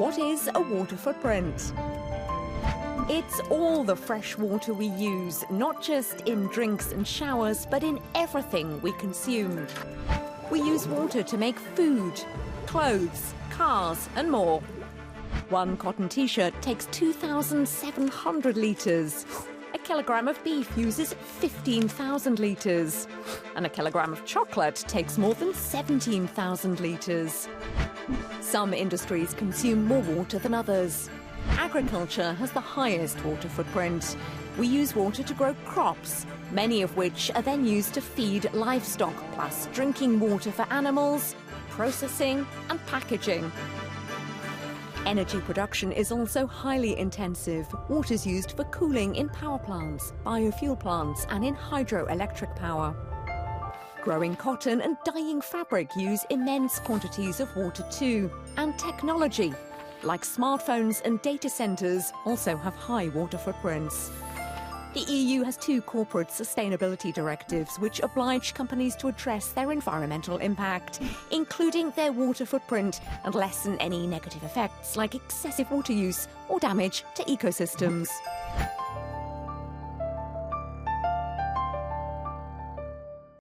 What is a water footprint? It's all the fresh water we use, not just in drinks and showers, but in everything we consume. We use water to make food, clothes, cars, and more. One cotton t-shirt takes 2,700 litres. A kilogram of beef uses 15,000 litres. And a kilogram of chocolate takes more than 17,000 litres. Some industries consume more water than others. Agriculture has the highest water footprint. We use water to grow crops, many of which are then used to feed livestock, plus drinking water for animals, processing and packaging. Energy production is also highly intensive. Water's used for cooling in power plants, biofuel plants and in hydroelectric power. Growing cotton and dyeing fabric use immense quantities of water too. And technology, like smartphones and data centres, also have high water footprints. The EU has 2 corporate sustainability directives which oblige companies to address their environmental impact, including their water footprint, and lessen any negative effects like excessive water use or damage to ecosystems.